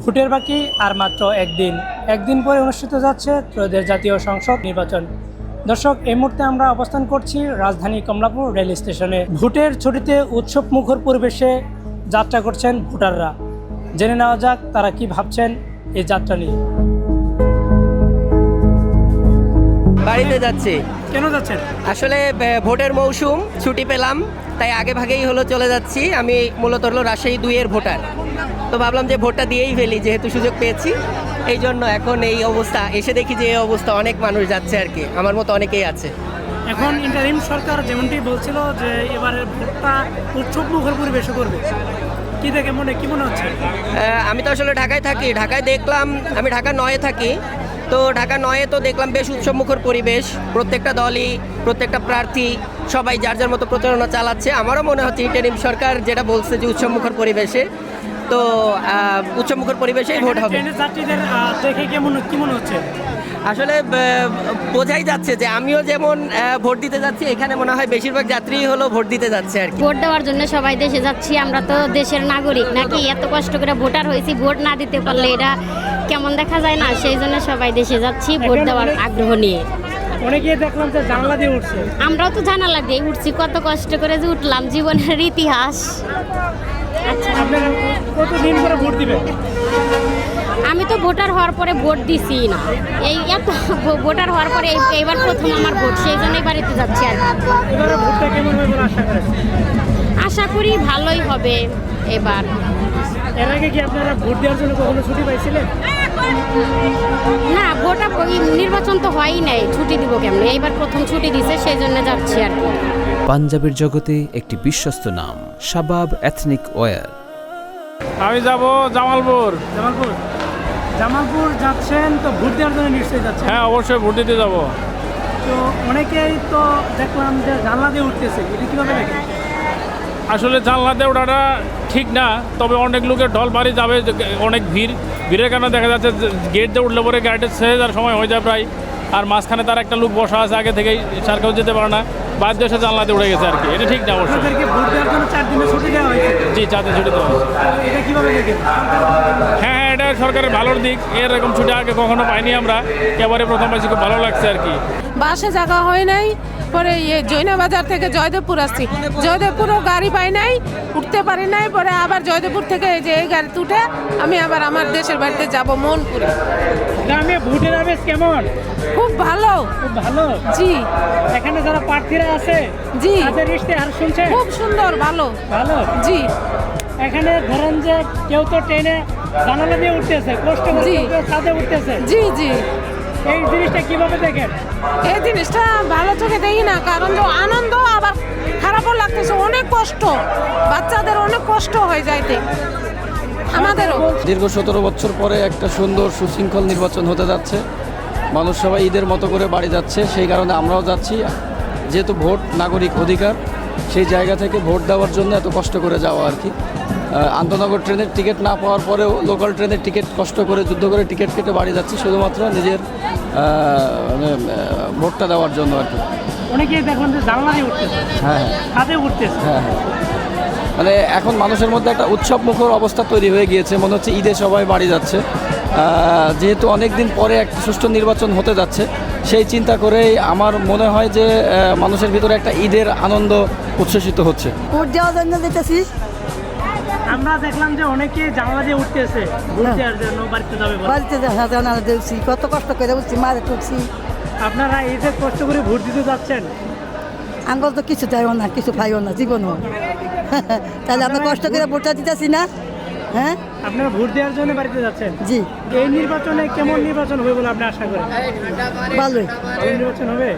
ভোটের বাকি আর মাত্র একদিন পরে অনুষ্ঠিত যাচ্ছে ত্রয়োদশ জাতীয় সংসদ নির্বাচন। দর্শক, এই মুহূর্তে আমরা অবস্থান করছি রাজধানী কমলাপুর রেল স্টেশনে। ভোটের ছুটিতে উৎসব মুখর পরিবেশে যাত্রা করছেন ভোটাররা। জেনে নেওয়া যাক তারা কি ভাবছেন এই যাত্রা নিয়ে। বাড়িতে যাচ্ছি। কেন যাচ্ছেন? আসলে ভোটের মৌসুম, ছুটি পেলাম, তাই আগে ভাগেই হলো চলে যাচ্ছি। আমি মূলত হলো রাজশাহী 2-এর ভোটার, তো ভাবলাম যে ভোটটা দিয়েই ফেলি যেহেতু সুযোগ পেয়েছি। এই জন্য এখন এই অবস্থা, এসে দেখি যে এই অবস্থা, অনেক মানুষ যাচ্ছে আর কি, আমার মতো অনেকেই আছে। এখন ইন্টারিম সরকার যেমনটি বলছিল যে এবারে ভোটটা উৎসব মুখর পরিবেশে করবে, কি দেখে কি মনে হচ্ছে? আমি তো আসলে ঢাকায় থাকি, ঢাকায় দেখলাম, আমি ঢাকা 9-এ থাকি, তো ঢাকা 9-এ তো দেখলাম বেশ উৎসবমুখর পরিবেশ। প্রত্যেকটা দলই, প্রত্যেকটা প্রার্থী সবাই যার যার মতো প্রচারণা চালাচ্ছে। আমারও মনে হচ্ছে ইন্টারিম সরকার যেটা বলছে যে উৎসবমুখর পরিবেশে, তো উৎসবমুখর পরিবেশেই ভোট হবে। যাত্রীদের দেখে কি মনে হচ্ছে? আসলে বোঝাই যাচ্ছে যে আমিও যেমন ভোট দিতে যাচ্ছি, এখানে মনে হয় বেশিরভাগ যাত্রী হলো ভোট দিতে যাচ্ছে আর কি। ভোট দেওয়ার জন্য সবাই দেশে যাচ্ছি, আমরা তো দেশের নাগরিক নাকি, এত কষ্ট করে ভোটার হয়েছি, ভোট না দিতে পারলে এটা কেমন দেখা যায় না, সেই জন্য সবাই দেশে যাচ্ছি ভোট দেওয়ার আগ্রহ নিয়ে। অনেকে দেখলাম যে জানলা দিয়ে উঠছে। আমরাও তো জানালা দিয়ে উঠছি, কত কষ্ট করে যে উঠলাম, জীবনের ইতিহাস। আচ্ছা, আপনারা কতদিন করে ভোট দিবেন? আমি তো ভোটার হওয়ার পরে ভোট দিছি না, এই এত ভোটার হওয়ার পরে এইবার প্রথম আমার ভোট, সেই জন্যই বাড়িতে যাচ্ছি আর কি। এবারে ভোটটা কেমন হবে বলে আশা করেন? আশা করি ভালোই হবে এবার। এর আগে কি আপনারা ভোট দেওয়ার জন্য কখনো ছুটি পাইছিলেন? না, নির্বাচন তো হয়ই নাই, ছুটি দিব কেমন, এইবার প্রথম ছুটি দিছে, সেই জন্য যাচ্ছি আর কি। পাঞ্জাবের জগতে একটি বিশ্বস্ত নাম, শাবাব এথনিক ওয়্যার। আমি যাব জামালপুর। জামালপুর যাচ্ছেন তো ভোট দেওয়ার জন্য নিশ্চয়ই যাচ্ছেন? হ্যাঁ, অবশ্যই ভোট দিতে যাব। তো অনেকেই তো দেখলাম যে জানলা দিয়ে উঠতেছে, এটা কীভাবে দেখেন? আসলে জানলাতে ওঠাটা ঠিক না, তবে অনেক লোকের ঢল বাড়ি যাবে, অনেক ভিড়ের কারণে দেখা যাচ্ছে গেট দিয়ে উঠলে পরে গাড়িটা ছেড়ে যাওয়ার সময় হয়ে যায় প্রায়, আর মাঝখানে তার একটা লোক বসা আছে আগে থেকেই, সার্কেও যেতে পারে না, বাধ্য এসে জানলাতে উঠে গেছে আর কি। এটা ঠিক না অবশ্যই। আপনাদেরকে ভোট দেওয়ার জন্য 4 দিনের ছুটি দেওয়া হয়েছে? জি, 4 দিন ছুটি দেওয়া হয়েছে। এটা কীভাবে দেখেন? হ্যাঁ, এটা সরকারের ভালোর দিক। এরকম ছুটি আগে কখনো পাইনি আমরা, এবারে প্রথম পাইছি, খুব ভালো লাগছে আর কি। বাসে জায়গা হয় নাই, পরে জৈনা বাজার থেকে জয়দেবপুর আসছি, জয়দেবপুরও গাড়ি পাই নাই, উঠতে পারি নাই, পরে আবার জয়দেবপুর থেকে এই যে এই গাড়িতে উঠে আমি আবার আমার দেশের বাড়িতে যাব মনপুরে। গ্রামে ভোটের আবেশ কেমন? খুব ভালো। খুব ভালো? জি। এখানে যারা প্রার্থীরা আছে, জি, তাদের ইশতেহার শুনছেন? খুব সুন্দর, ভালো। ভালো? জি। এখানে ধরেন যে কেউ তো ট্রেনে জানালা দিয়ে উঠতেছে, কষ্ট করে, কেউ ছাদে উঠতেছে। জি জি। এই জিনিসটা কিভাবে দেখেন? এই জিনিসটা ভালো চোখে দেখি না, কারণ যে আনন্দ আবার খারাপও লাগতেছে, অনেক কষ্ট, বাচ্চাদের অনেক কষ্ট হয়ে যাইতে, আমাদেরও। দীর্ঘ 17 বছর পরে একটা সুন্দর সুশৃঙ্খল নির্বাচন হতে যাচ্ছে। মানুষ সবাই ঈদের মতো করে বাড়ি যাচ্ছে, সেই কারণে আমরাও যাচ্ছি। যেহেতু ভোট নাগরিক অধিকার, সেই জায়গা থেকে ভোট দেওয়ার জন্য এত কষ্ট করে যাওয়া আর কি। আন্তনগর ট্রেনের টিকিট না পাওয়ার পরেও লোকাল ট্রেনের টিকিট কষ্ট করে যুদ্ধ করে টিকিট কেটে বাড়ি যাচ্ছি, শুধুমাত্র নিজের ভোটটা দেওয়ার জন্য আর কি। অনেকেই দেখলাম যে জানলা দিয়ে উঠতেছে, হ্যাঁ ছাদে উঠতেছে। হ্যাঁ হ্যাঁ, মানে এখন মানুষের মধ্যে একটা উৎসব মুখর অবস্থা তৈরি হয়ে গিয়েছে, মনে হচ্ছে ঈদে সবাই বাড়ি যাচ্ছে। যেহেতু অনেক দিন পরে একটা সুষ্ঠু নির্বাচন হতে যাচ্ছে, সেই চিন্তা করেই আমার মনে হয় যে মানুষের ভিতরে একটা ঈদের আনন্দ উচ্ছ্বসিত হচ্ছে। ভোট দেওয়ার জন্য যেতেছি। আমরা দেখলাম যে অনেকে জানলা দিয়ে উঠতেছে ভোট দেওয়ার জন্য, বাড়িতে যাবে বলে। বাড়িতে দেখছি, কত কষ্ট করে উঠছি, মারে তুলছি। আপনারা এই যে কষ্ট করে ভোট দিতে যাচ্ছেন, আঙ্গল তো কিছু চাইও না, কিছু পাইও না জীবনও। তাহলে আমরা কষ্ট করে ভোটটা দিতেছি না। হ্যাঁ, আপনারা ভোট দেওয়ার জন্য বাড়িতে যাচ্ছেন? জি। এই নির্বাচনে কেমন নির্বাচন হবে বলে আপনি আশা করেন? ভালোই। ভালো নির্বাচন হবে।